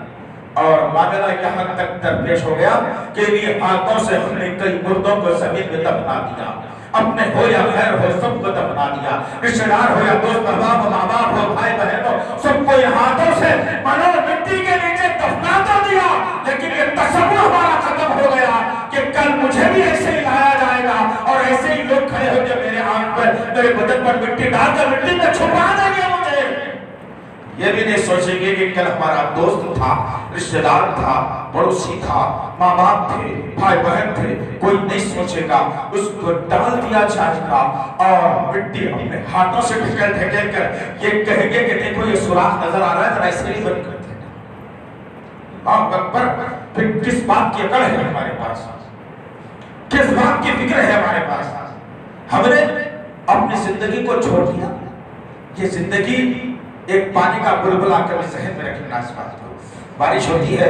اور معاملہ یہاں تک درپیش ہو گیا کہ انہیں ہاتھوں سے ہم نے کئی مردوں کو زمین میں دفنا دیا، اپنے ہو یا غیر ہو سب کو دفنا دیا، رشتہ دار ہو یا دوست احباب ہو، ماں باپ ہو، بھائی بہن ہو، سب کو یہ ہاتھوں سے منو مٹی کے نیچے دفنا تو دیا، لیکن یہ تصور ہمارا ختم ہو گیا کہ کل مجھے بھی ایسے ہی لایا جائے گا اور ایسے ہی لوگ کھڑے ہو کے میرے آنکھ پر، میرے بدن پر مٹی ڈال کر مٹی میں چھپا دیں گے مجھے۔ یہ بھی نہیں سوچیں گے کہ کل ہمارا دوست تھا، رشتہ دار تھا، پڑوسی تھا، ماں باپ تھے، بھائی بہن تھے، کوئی نہیں سوچے گا، اس کو ڈال دیا جائے گا اور مٹی اپنے ہاتھوں سے ڈھکیل ڈھکیل کر یہ کہیں گے کہ دیکھو یہ سوراخ نظر آ رہا ہے، ذرا اس سے بند کر دینا۔ آپ اکبر۔ پھر کس بات کی عقل ہے ہمارے پاس، کس بات کی فکر ہے ہمارے پاس؟ ہم نے اپنی زندگی کو چھوڑ دیا، کہ زندگی ایک پانی کا بلبلا کر ذہن میں رکھنا اس بات کو. بارش ہوتی ہے،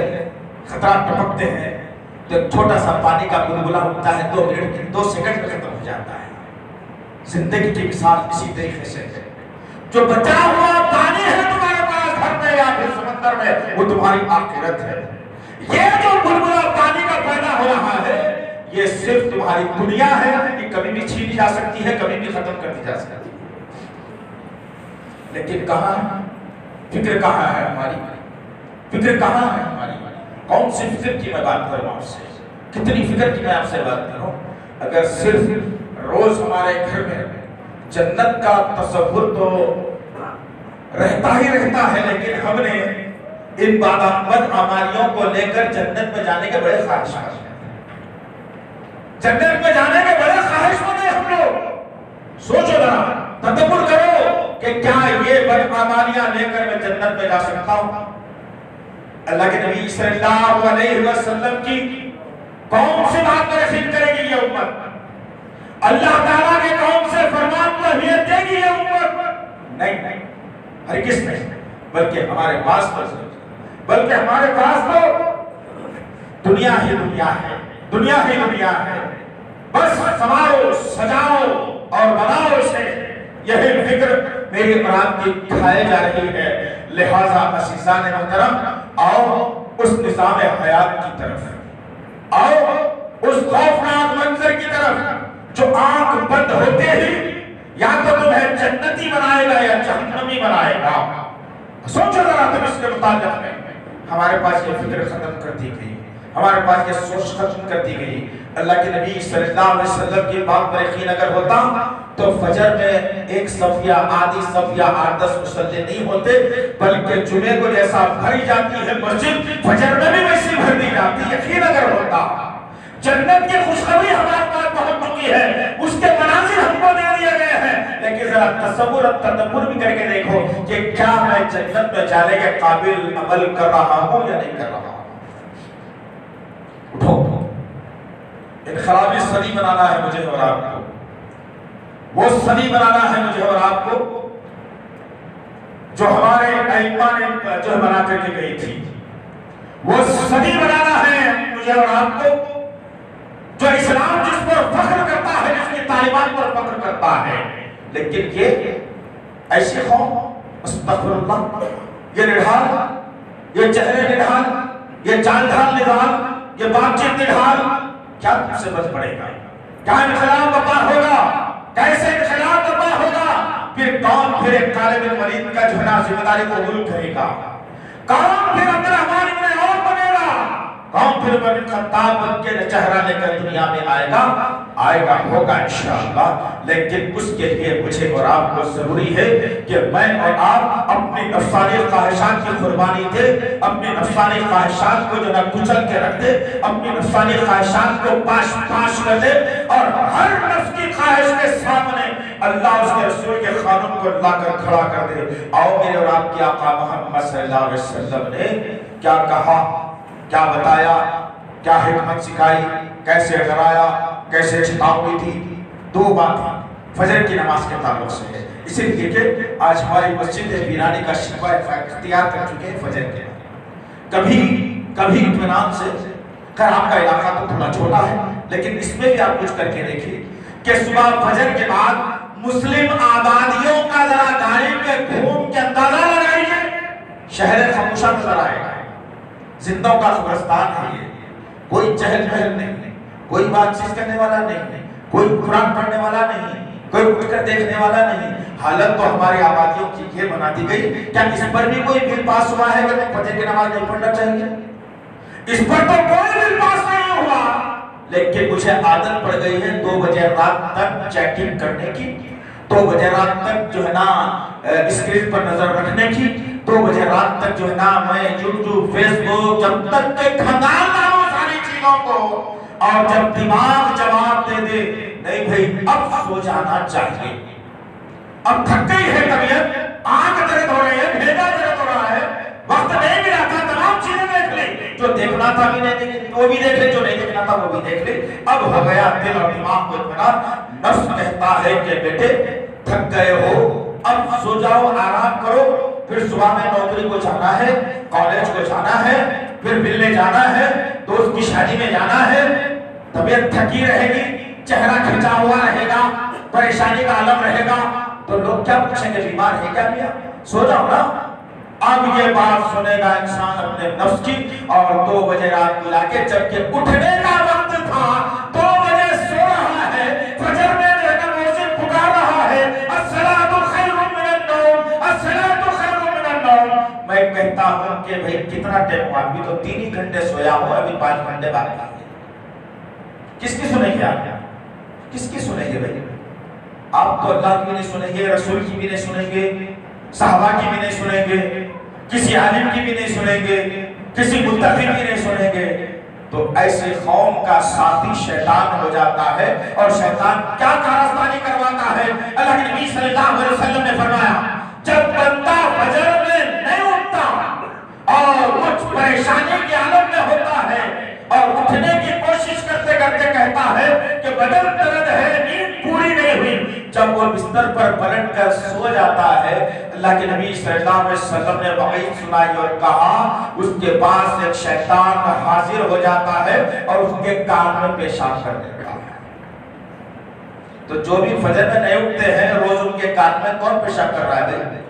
خطرات ٹپکتے ہیں تو ایک چھوٹا سا پانی کا بلبلا ہوتا ہے، 2 منٹ 2 سیکنڈ میں ختم ہو جاتا ہے. زندگی کی مثال اسی طریقے سے ہے. جو بچا ہوا پانی ہے تمہارے پاس گھر میں یا پھر سمندر میں، وہ تمہاری آخرت ہے. یہ جو بلبلا پانی کا پیدا ہو رہا ہے یہ صرف تمہاری دنیا ہے، یہ کبھی بھی چھینی جا سکتی ہے، کبھی بھی ختم کر دی جا سکتی ہے. لیکن کہاں ہے فکر؟ کہاں ہے ہماری فکر؟ کہاں ہے ہماری؟ کون سی فکر کی میں بات کروں آپ سے؟ کتنی فکر کی میں آپ سے بات کروں؟ اگر صرف روز ہمارے گھر میں جنت کا تصور تو رہتا ہی رہتا ہے، لیکن ہم نے ان بدعمالیوں کو لے کر جنت میں جانے کے بڑے خواہش ہیں. جنت میں جانے کے بڑے خواہش مند ہیں ہم لوگ. سوچو ذرا، تدبر کرو کہ کیا یہ بدعمالیاں لے کر میں جنت میں جا سکتا ہوں؟ اللہ کے نبی صلی اللہ علیہ وسلم کی کون سی بات پر یقین کرے گی یہ امت؟ اللہ تعالیٰ کے کون سے فرمان کو اہمیت دے گی یہ امت؟ نہیں، ہرگز نہیں. بلکہ ہمارے پاس تو دنیا ہی دنیا ہے، دنیا ہی دنیا ہے. بس سنوارو، سجاؤ اور بناؤ اسے. یہی فکر میری اور آپ کی کھائے جا رہی ہے. لہذا عزیزان محترم، آؤ اس نظام حیات کی طرف، آؤ اس خوفناک منظر کی طرف جو آنکھ بند ہوتے ہی یا تو تمہیں جنتی بنائے گا یا جہنمی بنائے گا. سوچو ذرا تم اس کے متعلق میں. ہمارے پاس یہ فکر ختم کر دی گئی، ہمارے پاس یہ سوچ ختم کر دی گئی. اللہ کے نبی صلی اللہ علیہ وسلم کی بات پر یقین اگر ہوتا تو فجر میں ایک صف یا آدھی صف یا 8-10 مصلی نہیں ہوتے، بلکہ جمعے کو جیسا بھری جاتی ہے مسجد، فجر میں بھی ویسی بھر دی جاتی. یقین اگر ہوتا. جنت کی خوشخبری ہمارے پاس پہنچ چکی ہے، اس کے مناظر ہم کو دے دیے گئے ہیں. لیکن ذرا تصور اور تدبر بھی کر کے دیکھو کہ کیا میں جنت میں جانے کے قابل عمل کر رہا ہوں یا نہیں کر رہا ہوں. اٹھو، انقلابی صدی بنانا ہے مجھے اور آپ کو. وہ صدی بنانا ہے مجھے اور آپ کو جو ہمارے ائمہ نے جو بنا کر کے گئی تھی. وہ صدی بنانا ہے مجھے اور آپ کو جو اسلام جس پر فخر کرتا ہے، جس کی تعلیمات پر فخر کرتا ہے. لیکن یہ ایسی قوم، استغفر اللہ، یہ نڈھال، یہ چہرے نڈھال، یہ چال ڈھال نڈھال، یہ بات چیت نڈھال، کیا تم سے بچ پڑے گا؟ کیا انقلاب برپا ہوگا؟ کیسے انقلاب برپا ہوگا؟ پھر کون پھر ایک خالد بن ولید کا جو ہے نا ذمہ داری قبول کرے گا؟ کون پھر عبد الرحمن ابن عوف بنے گا؟ کون پھر بن خطاب بن کے چہرہ لے کر دنیا میں آئے گا؟ ہوگا انشاءاللہ. لیکن اس کے لیے مجھے اور آپ کو ضروری ہے کہ میں اور آپ اپنی نفسانی خواہشات کی قربانی دے، اپنی نفسانی خواہشات کو جو نہ کچل کے رکھ دے، اپنی نفسانی خواہشات کو پاش کر دے، اور ہر نفس کی خواہش کے سامنے اللہ اس کے رسول کے قانون کو لا کر کھڑا کر دے. آؤ میرے اور آپ کے آقا محمد صلی اللہ علیہ وسلم نے کیا کہا، کیا بتایا، کیا حکمت سکھائی، کیسے ڈرایا، کیسے چتاوی دی. 2 باتیں فجر کی نماز کے تعلق سے ہے. اسی لیے کہ آج ہماری مسجد ویرانی کا شکوہ اختیار کر چکے ہیں فجر کے. کبھی اطمینان سے، خیر آپ کا علاقہ تو تھوڑا چھوٹا ہے لیکن اس میں بھی آپ کچھ کر کے دیکھیے کہ صبح فجر کے بعد مسلم آبادیوں کا ذرا گاڑی پہ گھوم کے اندازہ لگائیے، شہر خاموشہ نظر آئے گا. زندوں کا قبرستان ہے یہ. کوئی چہل پہل نہیں، کوئی بات چیت کرنے والا نہیں، کوئی قرآن پڑھنے والا نہیں، کوئی اٹھ کر دیکھنے والا نہیں. حالت تو ہماری آبادیوں کی یہ بنا دی گئی. کیا اس پر بھی کوئی بل پاس ہوا ہے کہ فجر کی نماز نہیں پڑھنا چاہیے؟ اس پر تو کوئی بل پاس نہیں ہوا. لیکن مجھے عادت پڑ گئی ہے 2 بجے رات تک چیٹنگ کرنے کی، 2 بجے رات تک جو ہے نا اسکرین پر نظر رکھنے کی، 2 بجے رات تک جو ہے نا میں یوٹیوب، فیس بک، جب تک کہ کھدان لاؤں ساری چیزوں کو، اور جب دماغ جواب دے دے نہیں بھائی اب سو جانا چاہیے، اب تھک گئی ہے طبیعت، آنکھ درد ہو رہی ہے، بھیجا درد ہو رہا ہے، وقت نہیں ملا تھا، تمام چیزیں دیکھ لیں، جو دیکھنا تھا بھی نہیں دیکھ وہ بھی دیکھ لیں، جو نہیں دیکھنا تھا وہ بھی دیکھ لیں. اب ہو گیا دل اور دماغ کو اطمینان. نفس کہتا ہے کہ بیٹے تھک گئے ہو، اب سو جاؤ آرام کرو، پھر صبح میں نوکری کو جانا ہے، کالج کو جانا ہے، پھر ملنے جانا ہے، دوست کی شادی میں جانا ہے، طبیعت تھکی رہے گی، چہرہ کھنچا ہوا رہے گا، پریشانی کا عالم رہے گا، تو لوگ کیا پوچھیں گے بیمار ہے کیا بھیا؟ سو جاؤ نا۔ اب یہ بات سنے گا انسان اپنے نفس کی، اور 2 بجے رات کو لا کے جبکہ اٹھنے کا وقت تھا، 2 بجے سو رہا ہے، فجر میں جو ہے نا مؤذن پکار رہا ہے الصلاۃ خیر من النوم، الصلاۃ خیر من النوم۔ میں کہتا ہوں کہ بھئی کتنا ٹائم ہوا؟ ابھی تو 3 ہی گھنٹے سویا ہوں، ابھی 5 گھنٹے باقی ہیں۔ کس کی سنیں گے آپ؟ کس کی سنیں گے بھئی؟ آپ تو اللہ کی بھی نہیں سنیں گے، رسول کی بھی نہیں سنیں گے، صحابہ کی بھی نہیں سنیں گے، کسی عالم کی بھی نہیں سنیں گے، کسی متقی کی نہیں سنیں گے۔ تو ایسے قوم کا ساتھی شیطان ہو جاتا ہے، اور شیطان کیا کارستانی کرواتا ہے؟ اللہ کے نبی صلی اللہ علیہ وسلم نے فرمایا جب بندہ فجر میں نہیں اٹھتا اور کچھ پریشانی کے عالم میں ہوتا ہے اور اٹھنے کی کوشش کرتے کرتے کہتا ہے کہ بدن درد ہے، نیند پوری نہیں ہوئی، جب وہ بستر پر پلٹ کر سو جاتا ہے، اللہ کے نبی صلی اللہ علیہ وسلم نے وعید سنائی اور کہا اس کے پاس ایک شیطان حاضر ہو جاتا ہے اور اس کے کان میں پیشاب کر دیتا ہے۔ تو جو بھی فجر میں نہیں اٹھتے ہیں، روز ان کے کان میں کون پیشاب کر رہا ہے؟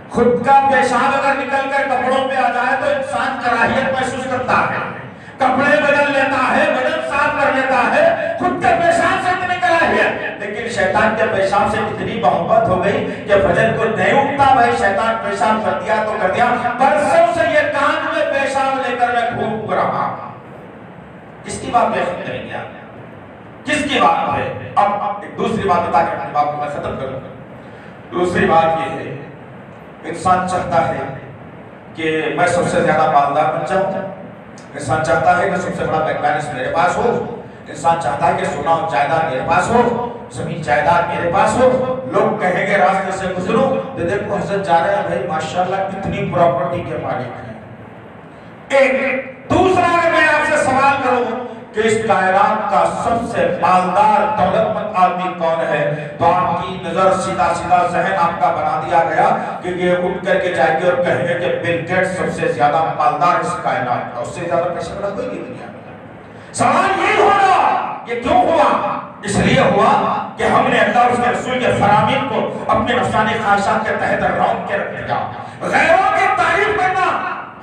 خود کا پیشاب اگر نکل کر کپڑوں پہ آ جائے تو انسان کراہیت محسوس کرتا ہے، کپڑے بدل لیتا ہے، بدن صاف کر لیتا ہے، خود کے پیشاب سے اتنی کراہیت۔ لیکن شیطان کے پیشاب سے اتنی محبت ہو گئی کہ فجر کو نہیں اٹھتا، بھائی شیطان پیشاب کر دیا تو کر دیا، برسوں سے یہ کان میں پیشاب لے کر میں گھوم رہا۔ کس کی بات پہ ختم کریں گے آپ؟ کس کی بات پہ؟ اب ایک دوسری بات بتا کے اپنی بات کو میں ختم کروں گا۔ دوسری بات یہ ہے، انسان چاہتا ہے کہ میں سب سے زیادہ مالدار بن جاؤں، انسان چاہتا ہے کہ سب سے بڑا بینک بیلنس میرے پاس ہو، انسان چاہتا ہے کہ سونا و جائیداد میرے پاس ہو، زمین جائیداد میرے پاس ہو، لوگ کہیں گے راستے سے گزروں تو دیکھو حضرت جا رہے ہیں، بھائی ماشاءاللہ کتنی پراپرٹی کے مالک ہیں۔ ایک دوسرا اگر میں آپ سے سوال کروں کہ اس کائنات کا سب سے مالدار دولت مند آدمی کون ہے، تو آپ کی نظر سیدھا ذہن آپ کا بنا دیا گیا کہ یہ اٹھ کر کے جائے گے اور کہیں گے کہ بل گیٹس سب سے زیادہ مالدار اس کائنات کا، اس سے زیادہ پیسہ والا کوئی نہیں دنیا میں۔ سوال یہ ہوگا یہ کیوں ہوا؟ اس لیے ہوا کہ ہم نے اللہ اور اس کے رسول کے فرامین کو اپنے نفسانی خواہشات کے تحت رون کے رکھ دیا۔ غیروں کی تعریف کرنا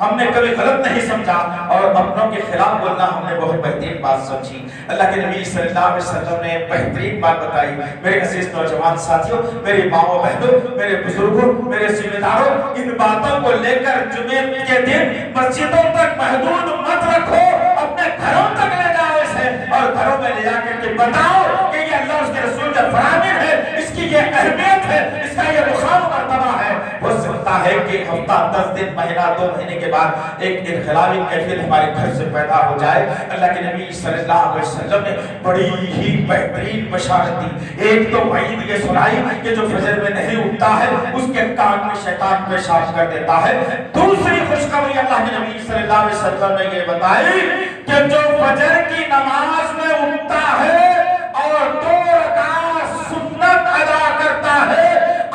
ہم نے کبھی غلط نہیں سمجھا، اور اپنوں کے خلاف بولنا ہم نے بہت بہترین بات سمجھی۔ اللہ کے نبی صلی اللہ علیہ وسلم نے بہترین بات بتائی۔ میرے عزیز نوجوان ساتھیوں، میری ماؤں بہنوں، میرے بزرگوں، میرے ذمہ داروں، ان باتوں کو لے کر جمعے کے دن مسجدوں تک محدود مت رکھو، اپنے گھروں تک لے جاؤ اسے، اور گھروں میں لے جا کے بتاؤ کہ یہ اللہ اور اس کے رسول کا فرامین ہے، اس کی یہ اہمیت ہے، اس کا یہ مقام مرتبہ ہے۔ ہو سکتا ہے کہ ہفتہ 10 دن، مہینہ 2 مہینے کے بعد ایک انقلابی کیفیت ہمارے گھر سے پیدا ہو جائے۔ اللہ کے نبی صلی اللہ علیہ وسلم نے بڑی ہی بہترین بشارت دی۔ ایک تو وعید یہ سنائی کہ جو فجر میں نہیں اٹھتا ہے اس کے کان میں شیطان پیشاب کر دیتا ہے۔ دوسری خوشخبری اللہ کے نبی صلی اللہ علیہ وسلم نے یہ بتائی کہ جو فجر کی نماز میں اٹھتا ہے اور 2 رکعت سنت ادا کرتا ہے،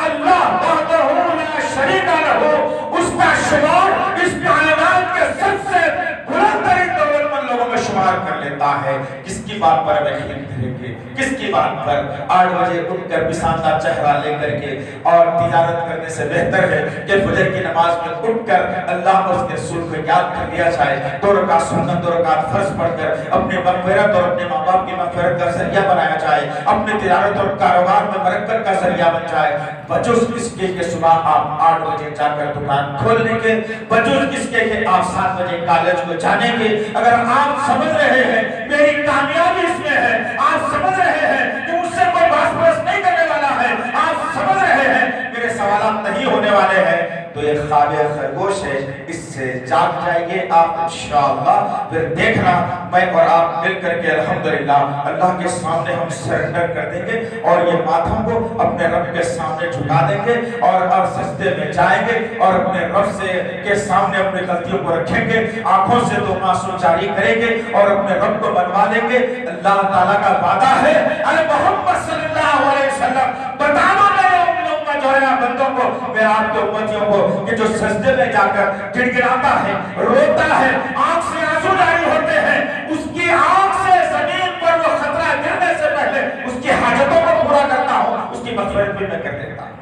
اللہ وحدہ لا شریک لہ اس کا شمار اس کائنات کے سب سے بلند ترین دولت مند لوگوں میں شمار کر لیتا ہے۔ کس کی بات پر یقین کریں گے؟ کس کی بات پر؟ 8 بجے اٹھ کر بسانتا چہرہ لے کر کے اور تجارت کرنے سے بہتر ہے کہ فجر کی نماز میں اٹھ کر اللہ اور اس کے رسول کو یاد کر لیا جائے، 2 رکعت سنت 2 رکعت فرض پڑھ کر اپنے مغفرت اور اپنے ماں باپ کی مغفرت کا ذریعہ بنایا جائے، اپنے تجارت اور کاروبار میں برکت کا ذریعہ بن جائے، بجوز اس کے کہ صبح آپ 8 بجے جا کر دکان کھولنے کے، بجوز اس کے کہ آپ 7 بجے کالج کو جانے کے۔ اگر آپ سمجھ رہے ہیں میری کامیابی اس میں ہے، آپ سمجھ رہے ہیں کہ مجھ سے کوئی باس پرس نہیں کرنے والا ہے، آپ سمجھ رہے ہیں میرے سوالات نہیں ہونے والے ہیں، تو یہ خواب خرگوش ہے، اس سے جاگ جائیے آپ انشاءاللہ۔ پھر دیکھنا میں اور آپ مل کر کے الحمدللہ اللہ کے سامنے ہم سرنڈر کر دیں گے اور یہ ماتھوں کو اپنے رب کے سامنے جھکا دیں گے اور اب سجدے میں جائیں گے اور اپنے رب سے کے سامنے اپنی غلطیوں کو رکھیں گے، آنکھوں سے 2 آنسو جاری کریں گے اور اپنے رب کو بنوا لیں گے۔ اللہ تعالیٰ کا وعدہ ہے، اے محمد صلی اللہ علیہ وسلم بتانا میرے امت جو فرمایا بندوں کو، میں آپ کے امتیوں کو کہ جو سجدے میں جا کر گڑ گڑاتا ہے، روتا ہے، آنکھ سے آنسو جاری ہوتے ہیں، اس کی آنکھ سے زمین پر وہ خطرہ گرنے سے پہلے اس کی حاجتوں کو پورا کرتا ہوں، اس کی مغفرت بھی میں کر دیتا ہوں۔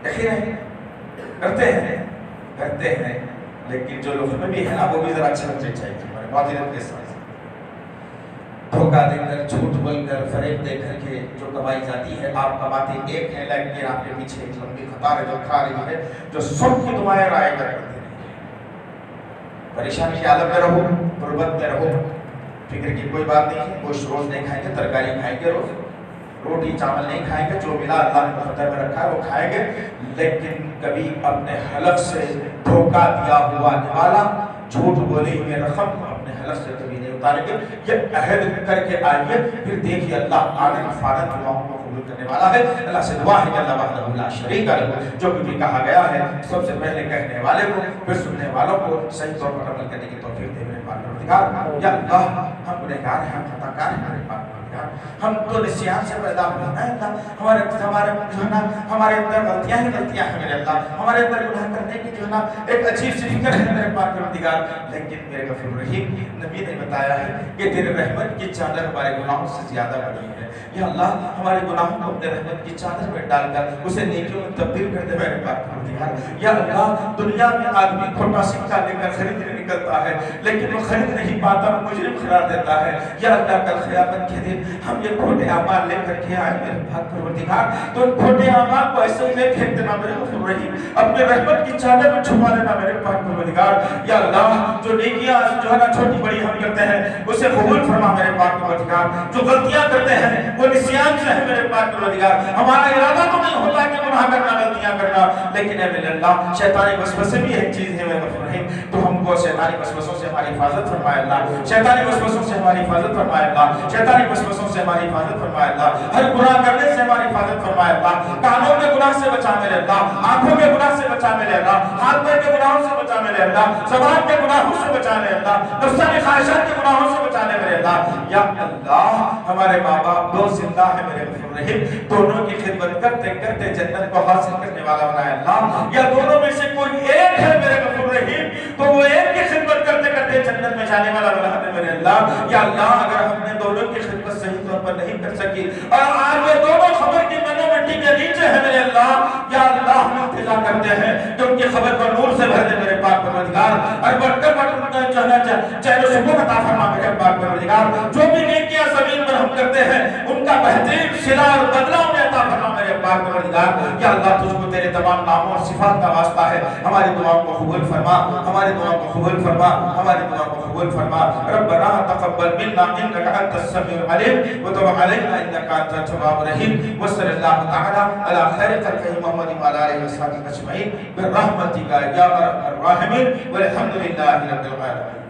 یقین ہے کرتے ہیں لیکن جو لوگ میں بھی ہے نا وہ بھی ذرا اچھا لگنے چاہیے ہمارے معذرت کے ساتھ۔ دھوکہ دے کر، جھوٹ بول کر، فریب دے کر کے جو کمائی جاتی ہے، آپ کماتے ایک ہے لیکن آپ کے پیچھے ایک لمبی قطار ہے جو کھا رہی ہے، جو سب کی دعائیں رائے کر کرتے ہیں۔ پریشانی کی حالت میں رہو، غربت میں رہو، فکر کی کوئی بات نہیں ہے، گوشت روز نہیں کھائیں گے، ترکاری کھائیں گے روز، روٹی چاول نہیں کھائیں گے، جو ملا اللہ نے مقدر میں رکھا ہے وہ کھائیں گے، لیکن کبھی اپنے حلق سے دھوکہ دیا ہوا نوالا، جھوٹ بولی ہوئے رقم اپنے حلق سے کبھی نہیں اتاریں گے۔ یہ عہد کر کے آئیے، پھر دیکھیے اللہ آنے فارغ دعاؤں کو قبول کرنے والا ہے۔ اللہ سے دعا ہے کہ اللہ وحدہ لا شریک لہ، جو بھی کہا گیا ہے سب سے پہلے کہنے والے کو پھر سننے والوں کو صحیح طور پر عمل کرنے کی توفیق دے میرے پاک پروردگار۔ یا اللہ ہم گنہگار ہیں، ہم خطا کار ہیں میرے پاک پروردگار، ہم تو نسیان سے پیدا ہوئے ہیں اللہ، ہمارے اندر غلطیاں ہی غلطیاں ہیں میرے اللہ، ہمارے اندر گناہ کرنے کی جو ہے نا ایک عجیب سی فکر ہے میرے پاک پروردگار، لیکن میرے غفور رحیم نبی نے بتایا ہے کہ تیرے رحمت کی چادر ہمارے گناہوں سے زیادہ بڑی ہے۔ یا اللہ ہمارے گناہوں کو اپنے رحمت کی چادر میں ڈال کر اسے نیکیوں میں تبدیل کر دے میرے پاک پروردگار۔ یا اللہ دنیا میں آدمی کھوٹا سکہ لے کر خریدنے نکلتا ہے لیکن وہ خرید نہیں پاتا، وہ مجرم قرار دیتا ہے۔ یا اللہ کل قیامت کے دن ہم یہ کھوٹے اعمال لے کر کے آئے میرے پاک پروردگار، تو ان کھوٹے اعمال کو ایسے ہی پھینک دینا میرے غفور رحیم، اپنے رحمت کی چادر میں چھپا لینا میرے پاک پروردگار۔ یا اللہ جو نیکیاں جو ہے نا چھوٹی بڑی ہم کرتے ہیں اسے قبول فرما میرے پاک پروردگار، جو غلطیاں کرتے ہیں وہ نسیان سے ہے میرے پاک پروردگار، ہمارا ارادہ تو نہیں ہوتا کہ گناہ کرنا، غلطیاں کرنا، لیکن اے میرے اللہ شیطانی وسوسے بھی ایک چیز ہے میرے غفور رحیم، تو ہم کو شیطانی وسوسوں سے ہماری حفاظت فرمائے اللہ، شیطانی وسوسوں سے ہماری حفاظت فرمائے اللہ، شیطانی وسوسوں سے ہماری حفاظت فرمائے اللہ، ہر گناہ کرنے سے ہماری حفاظت فرمائے اللہ، کانوں کے گناہ سے بچا میرے اللہ، آنکھوں کے گناہ سے بچا میرے اللہ، ہاتھ پیر کے گناہوں سے بچا میرے اللہ، زبان کے گناہوں سے بچا میرے اللہ، نفسانی خواہشات کے گناہوں سے بچا لے میرے اللہ۔ یا اللہ ہمارے ماں باپ دو زندہ ہے میرے غفور رحیم، دونوں کی خدمت کرتے کرتے جنت کو حاصل کرنے والا بنائے اللہ، یا دونوں میں سے کوئی ایک ہے میرے غفور رحیم تو وہ ایک کی خدمت کرتے کرتے جنت میں جانے والا بنا دے میرے اللہ۔ یا اللہ اگر ہم نے دونوں کی خدمت صحیح طور پر نہیں کر سکی اور آج وہ دونوں خبر کی منو مٹی کے نیچے ہے میرے اللہ، یا اللہ ہم انتظار کرتے ہیں کہ ان کی خبر کو نور سے بھر دے میرے پاک پروردگار، اور بڑھ کر چہر و سکون عطا فرما میرے پاک پروردگار، جو بھی نیکیاں زمین پر ہم کرتے ہیں ان کا بہترین صلہ اور بدلہ انہیں عطا فرما میرے پاک پروردگار۔ یا اللہ تجھ کو تیرے تمام ناموں اور صفات کا واسطہ ہے، ہماری دعاؤں کو قبول فرما، ہماری دعاؤں کو قبول فرما، ہماری دعاؤں کو قبول فرما۔ ربنا تقبل منا انك انت السميع العليم وتب علينا انك انت التواب الرحيم، وصلى الله تعالى على خير خلقه محمد وعلى اله وصحبه اجمعين برحمتك يا ارحم الراحمين والحمد لله رب العالمين۔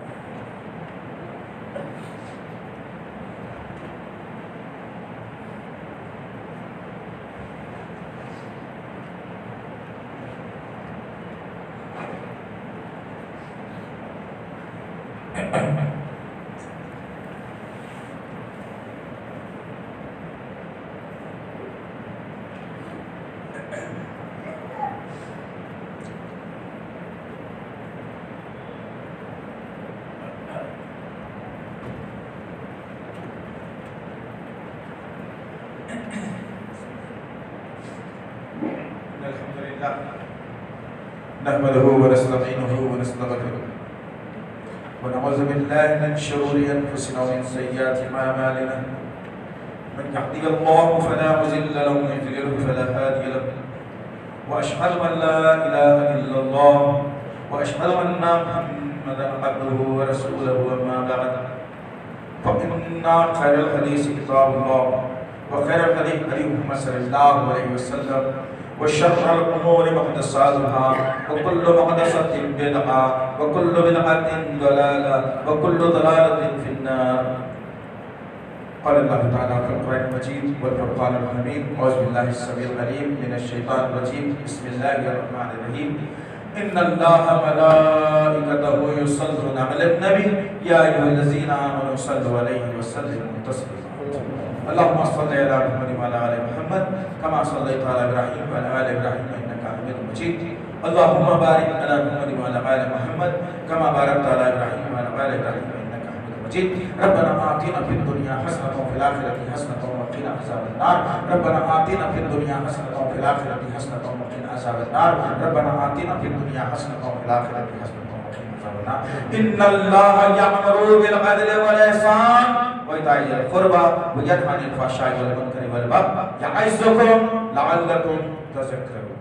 نحمده ونستعينه ونستغفره ونعوذ بالله من شرور انفسنا ومن سيئات اعمالنا، من يهده الله فلا مضل له ومن يضلل فلا هادي له، واشهد ان لا اله الا الله واشهد ان محمدا عبده ورسوله، اما بعد فان خير الحديث كتاب الله وخير الهدي هدي محمد صلى الله عليه وسلم، وشر الأمور محدثاتها وكل محدثة بدعة وكل بدعة ضلالة وكل ضلالة في النار۔ قال الله تعالى في القرآن المجيد والفرقان الحميد، أعوذ بالله السميع العليم من الشيطان الرجيم، بسم الله الرحمن الرحيم، إن الله وملائكته يصلون على النبي يا أيها الذين آمنوا صلوا عليه وسلموا تسليما۔ اللهم صل على محمد وعلى ال محمد كما صليت على ابراهيم وعلى ال ابراهيم انك حميد مجيد اللهم بارك على محمد وعلى ال محمد كما باركت على ابراهيم وعلى ال ابراهيم انك حميد مجيد ربنا آتنا في الدنيا حسنة وفي الآخرة حسنة وقنا عذاب النار ربنا آتنا في الدنيا حسنة وفي الآخرة حسنة وقنا عذاب النار ربنا آتنا في الدنيا حسنة وفي الآخرة حسنة إن الله يأمر بالعدل والإحسان وإيتاء ذي القربى وينهى عن الفحشاء والمنكر والبغي يعظكم لعلكم تذكرون